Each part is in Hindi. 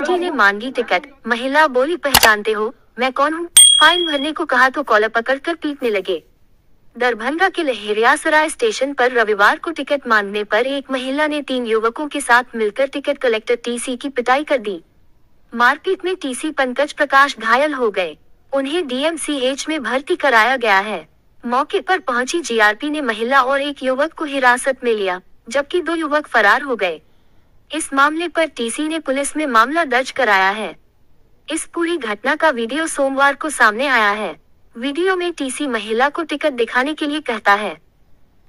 जी ने मांगी टिकट। महिला बोली, पहचानते हो मैं कौन हूँ? फाइन भरने को कहा तो कॉलर पकड़कर पीटने लगे। दरभंगा के लहेरियासराय स्टेशन पर रविवार को टिकट मांगने पर एक महिला ने 3 युवकों के साथ मिलकर टिकट कलेक्टर टीसी की पिटाई कर दी। मारपीट में टीसी पंकज प्रकाश घायल हो गए। उन्हें डीएमसीएच में भर्ती कराया गया है। मौके पर पहुंची जीआरपी ने महिला और एक युवक को हिरासत में लिया, जबकि 2 युवक फरार हो गए। इस मामले पर टीसी ने पुलिस में मामला दर्ज कराया है। इस पूरी घटना का वीडियो सोमवार को सामने आया है। वीडियो में टीसी महिला को टिकट दिखाने के लिए कहता है।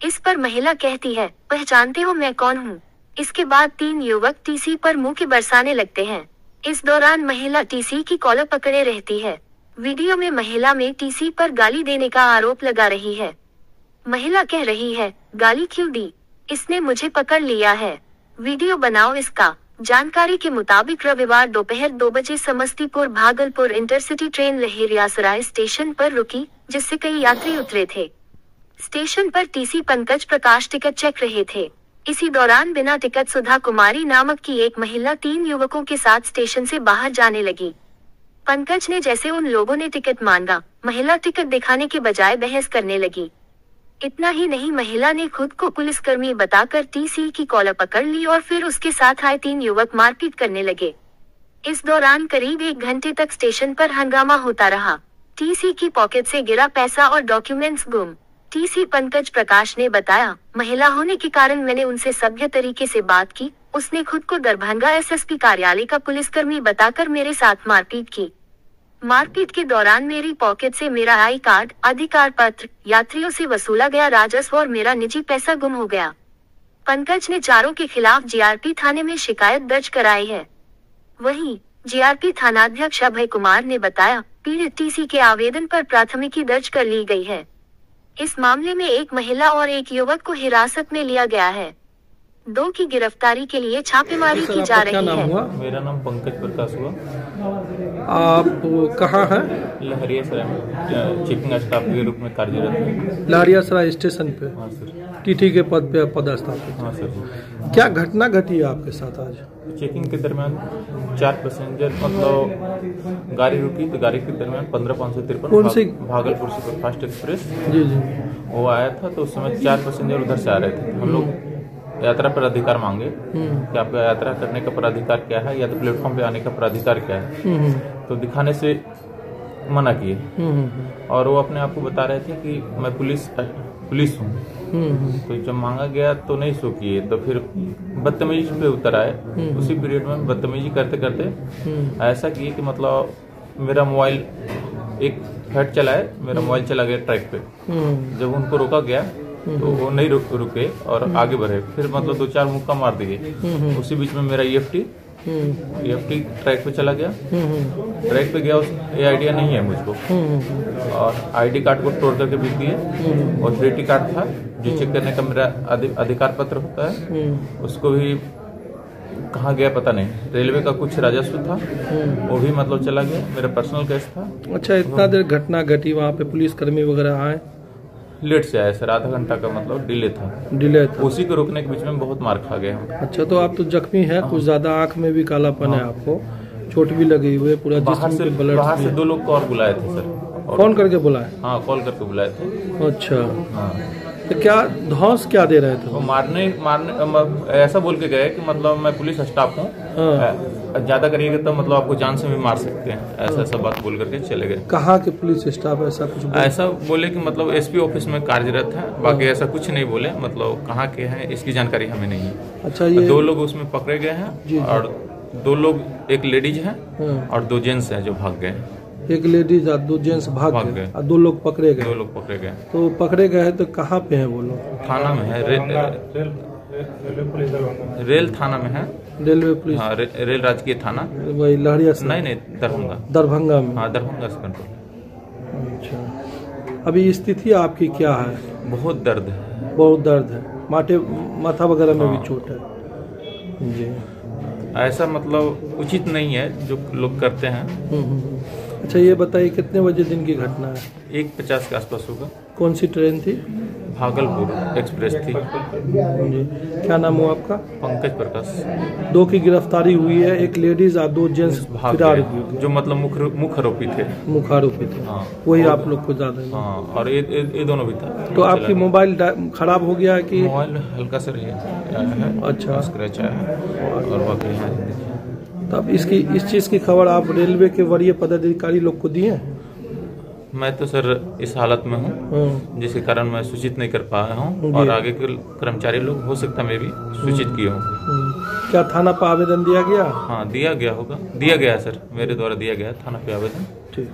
इस पर महिला कहती है, पहचानते हो मैं कौन हूँ? इसके बाद 3 युवक टीसी पर मुंह के बरसाने लगते हैं। इस दौरान महिला टीसी की कॉलर पकड़े रहती है। वीडियो में महिला में टीसी पर गाली देने का आरोप लगा रही है। महिला कह रही है, गाली क्यों दी? इसने मुझे पकड़ लिया है। वीडियो बनाओ इसका। जानकारी के मुताबिक रविवार दोपहर 2 बजे Samastipur Bhagalpur intercity train Laheriasarai station पर रुकी, जिससे कई यात्री उतरे थे। स्टेशन पर टीसी पंकज प्रकाश टिकट चेक रहे थे। इसी दौरान बिना टिकट सुधा कुमारी नामक की एक महिला 3 युवकों के साथ स्टेशन से बाहर जाने लगी। पंकज ने जैसे उन लोगों ने टिकट मांगा, महिला टिकट दिखाने के बजाय बहस करने लगी। इतना ही नहीं, महिला ने खुद को पुलिसकर्मी बताकर टीसी की कॉलर पकड़ ली और फिर उसके साथ आए 3 युवक मारपीट करने लगे। इस दौरान करीब 1 घंटे तक स्टेशन पर हंगामा होता रहा। टीसी की पॉकेट से गिरा पैसा और डॉक्यूमेंट्स गुम। टीसी पंकज प्रकाश ने बताया, महिला होने के कारण मैंने उनसे सभ्य तरीके से बात की। उसने खुद को दरभंगा एसएसपी कार्यालय का पुलिसकर्मी बताकर मेरे साथ मारपीट की। मारपीट के दौरान मेरी पॉकेट से मेरा आई कार्ड, अधिकार पत्र, यात्रियों से वसूला गया राजस्व और मेरा निजी पैसा गुम हो गया। पंकज ने चारों के खिलाफ जीआरपी थाने में शिकायत दर्ज कराई है। वहीं जीआरपी थानाध्यक्ष अभय कुमार ने बताया, पीड़ित टीसी के आवेदन पर प्राथमिकी दर्ज कर ली गई है। इस मामले में एक महिला और एक युवक को हिरासत में लिया गया है। 2 की गिरफ्तारी के लिए छापेमारी की जा रही है। मेरा नाम पंकज प्रकाश हुआ। आप कहाँ हैं? लहरियासराय में चेकिंग स्टाफ के रूप में कार्यरत है। लहरियासराय स्टेशन पे? हाँ सर। टीटी के पद पे पदस्थापित? हाँ सर। क्या घटना घटी है आपके साथ आज? चेकिंग के दरमियान 4 पैसेंजर मतलब गाड़ी रुकी तो गाड़ी के दरमियान 15,553 कौन सी? भागलपुर सुपरफास्ट एक्सप्रेस जी जी। वो आया था, तो उस समय 4 पैसेंजर उधर से आ रहे थे। हम लोग यात्रा पर अधिकार मांगे कि आपका यात्रा करने का प्राधिकार क्या है या तो प्लेटफॉर्म पे आने का प्राधिकार क्या है, तो दिखाने से मना किए और वो अपने आप को बता रहे थे कि मैं पुलिस हूँ। तो जब मांगा गया तो नहीं शो किए, तो फिर बदतमीजी पे उतर आए। उसी पीरियड में बदतमीजी करते करते ऐसा किए कि मतलब मेरा मोबाइल एक हेड चलाए, मेरा मोबाइल चला गया ट्रैक पे। जब उनको रोका गया तो वो नहीं रुके और आगे बढ़े, फिर मतलब 2-4 मुक्का मार दिए। उसी बीच में मेरा ईएफटी ट्रैक पे चला गया। ट्रैक पे गया, ये आइडिया नहीं है मुझको, और आईडी कार्ड को तोड़ करके बिक दिए। और ग्रेटी कार्ड था जो चेक करने का मेरा अधिकार पत्र होता है, उसको भी कहाँ गया पता नहीं। रेलवे का कुछ राजस्व था, वो भी मतलब चला गया। मेरा पर्सनल केस था। अच्छा, इतना देर घटना घटी, वहाँ पे पुलिसकर्मी वगैरह आए? लेट से आया सर, आधा घंटा का मतलब डिले था। उसी को रोकने के बीच में बहुत मार खा गया। अच्छा, तो आप तो जख्मी है? कुछ ज्यादा आंख में भी कालापन है, आपको चोट भी लगी हुई है, पूरा जिस्म पे ब्लड। बाहर से 2 लोग को और बुलाए थे सर। फोन करके बुलाए? हाँ, कॉल करके बुलाए थे। अच्छा। हाँ। तो क्या धौंस क्या दे रहे थे? वो मारने ऐसा बोल के गए कि मतलब मैं पुलिस स्टाफ हूँ, ज्यादा करिएगा तो मतलब आपको जान से भी मार सकते हैं, ऐसा बात बोल करके चले गए। कहाँ के पुलिस स्टाफ ऐसा कुछ ऐसा बोले कि मतलब एसपी ऑफिस में कार्यरत है, बाकी ऐसा कुछ नहीं बोले। मतलब कहाँ के हैं इसकी जानकारी हमें नहीं है। अच्छा, ये 2 लोग उसमें पकड़े गए हैं और 2 लोग, एक लेडीज है और 2 जेंट्स हैं जो भाग गए। एक लेडीज और 2 जेंट्स भाग गए और 2 लोग पकड़े गए। 2 लोग पकड़े गए। तो पकड़े गए तो कहाँ पे हैं वो लोग? थाना में है, रेल थाना में है। Railway police? हाँ, रेल राजकीय थाना। वही लहरियासराय? नहीं, दरभंगा में। हाँ, दरभंगा से कंट्रोल। अच्छा, अभी स्थिति आपकी क्या है? बहुत दर्द है। बहुत दर्द है, माथा वगैरह में भी चोट है जी। ऐसा मतलब उचित नहीं है जो लोग करते हैं। अच्छा, ये बताइए कितने बजे दिन की घटना है? 1:50 के आसपास होगा। कौन सी ट्रेन थी? भागलपुर एक्सप्रेस थी। जी। क्या नाम हुआ आपका? पंकज प्रकाश। 2 की गिरफ्तारी हुई है, एक लेडीज और 2 जेंट्स भाग फरार गए, हुए, जो मतलब मुख्य आरोपी थे। मुख्य आरोपी थे। हाँ। वही आप लोग को ज्यादा है। हाँ, और ये दोनों भी था। तो आपकी मोबाइल खराब हो गया है कि? मोबाइल हल्का सा है। अच्छा। स्क्रैच आया है और बाकी यहाँ देखिए। तब इस चीज की खबर आप रेलवे के वरीय पदाधिकारी लोग को दिए? मैं तो सर इस हालत में हूँ जिसके कारण मैं सूचित नहीं कर पाया हूँ, और आगे के कर्मचारी लोग हो सकता है मैं भी सूचित किए हूँ। क्या थाना पर आवेदन दिया गया? हाँ, दिया गया होगा, दिया गया सर, मेरे द्वारा दिया गया थाना पे आवेदन। ठीक।